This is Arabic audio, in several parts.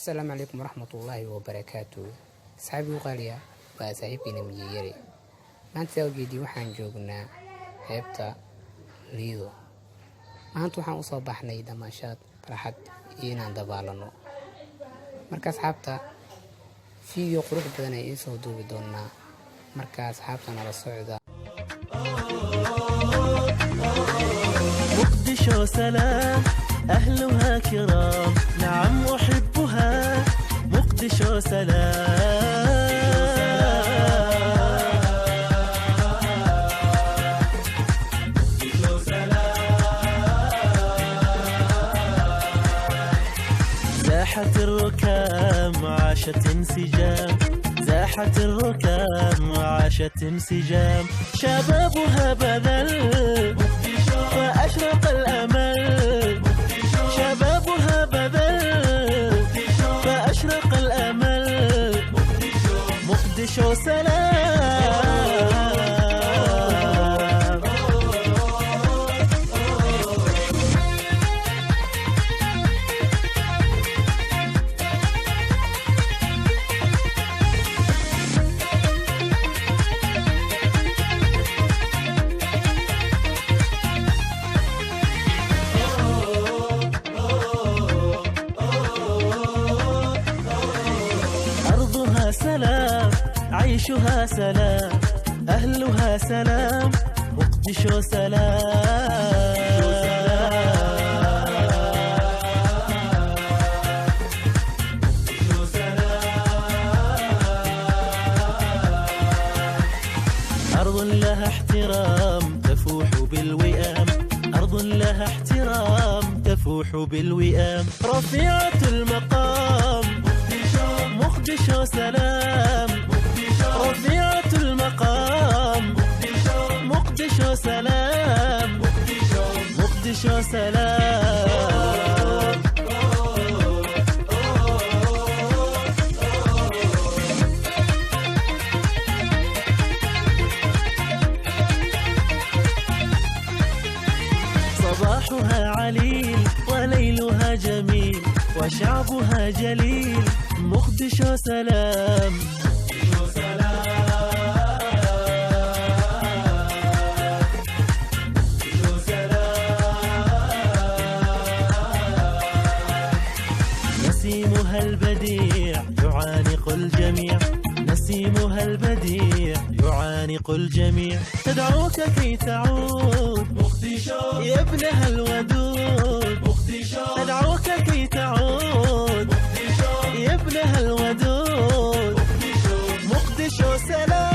السلام عليكم ورحمة الله وبركاته. أصحابي وغالية وأصحابينا مجيري maanta awgeedii waxaan joognaa xeebta Lido. maanta waxaan u soo baxnay damaashaad farxad iyo inaan dabaalano. marka asxaabta video qurux badan ay soo duubi doonaa. marka asxaabta nala socda. مقدشو سلام أهلها كرام نعم أحبها مقدشو سلام زاحت الركام وعاشت انسجام زاحت الركام وعاشت انسجام شبابها بذل وأشرق الأمل شبابها بذل فأشرق الأمل مقدشو سلام سلام عيشها سلام أهلها سلام مقدشو سلام أرض لها احترام تفوح بالوئام أرض لها احترام تفوح بالوئام رفيعة المقام مقدشو سلام رفيعة المقام مقدشو سلام مقدشو سلام صباحها عليل وليلها جميل وشعبها جليل مقدشو سلام نسيمها البديع يعانق الجميع نسيمها البديع يعانق الجميع تدعوك كي تعود مقدشو يا ابنها الودود مقدشو تدعوك كي تعود يا ابنها الودود مقدشو سلام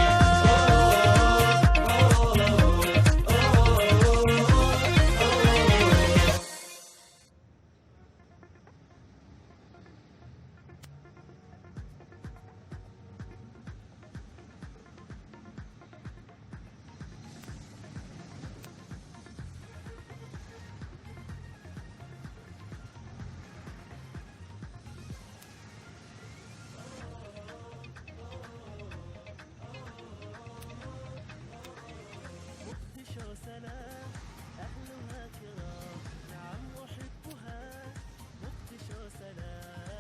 سلام أهلها كرام نعم أحبها مقدشو سلام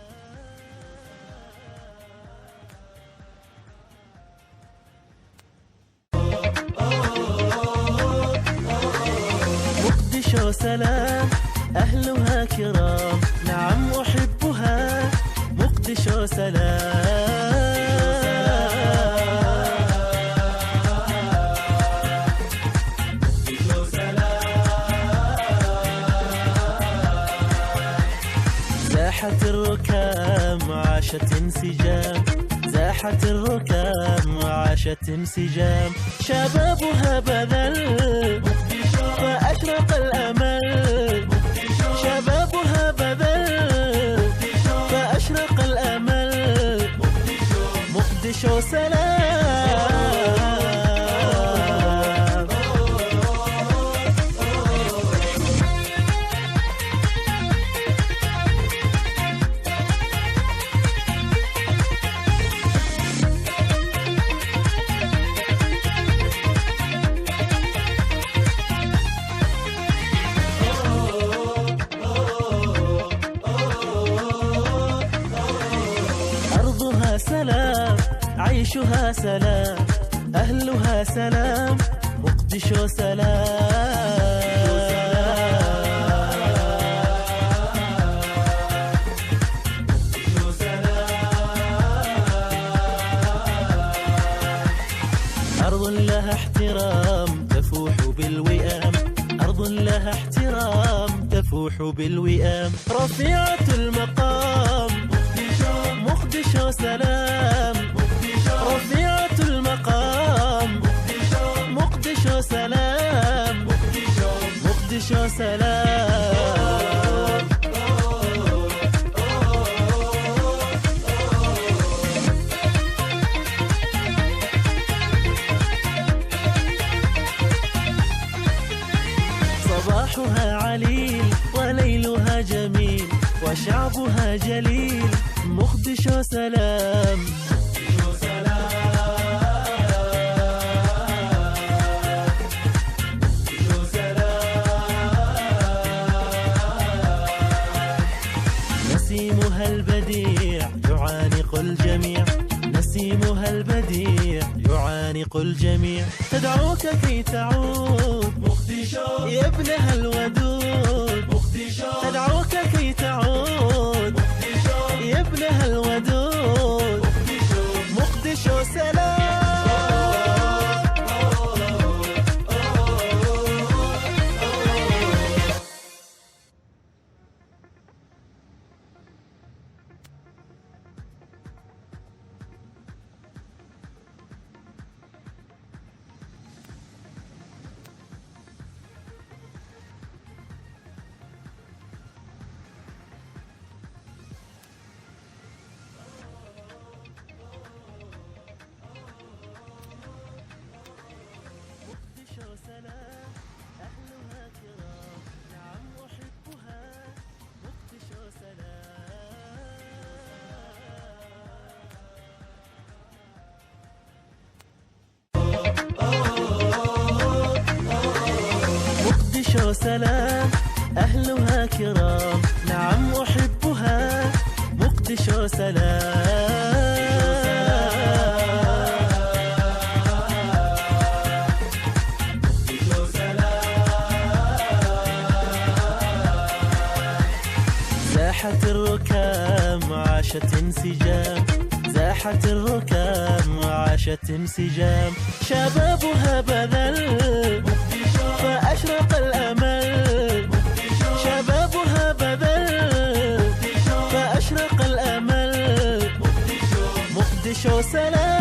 مقدشو سلام أهلها كرام نعم أحبها مقدشو سلام زاحت الركام وعاشت انسجام زاحت الركام وعاشت انسجام شبابها بذل فأشرق الأمل شبابها بذل فأشرق الأمل مقدشو سلام عيشها سلام، أهلها سلام، مقدشو سلام. أرض لها احترام تفوح بالوئام، أرض لها احترام تفوح بالوئام. رفيعة المقام مقدشو سلام، رفيعة المقام مقدشو سلام، مقدشو سلام. صباحها عليل وليلها جميل وشعبها جليل، مقدشو سلام. نسيمها البديع يعانق الجميع، نسيمها البديع يعانق الجميع. تدعوك كي تعود مقدشو يا ابنها الودود، مقدشو تدعوك كي تعود مقدشو يا ابنها الودود، مقدشو مقدشو سلام. سلام، أهلها كرام، نعم أحبها، مقدشو سلام. مقدشو سلام، أهلها كرام، نعم أحبها، مقدشو سلام. زاحت الركام عاشت انسجام، زاحت الركام عاشت انسجام. شبابها بذل فأشرق الأمل، شبابها بذل فأشرق الأمل. مقدشو سلام.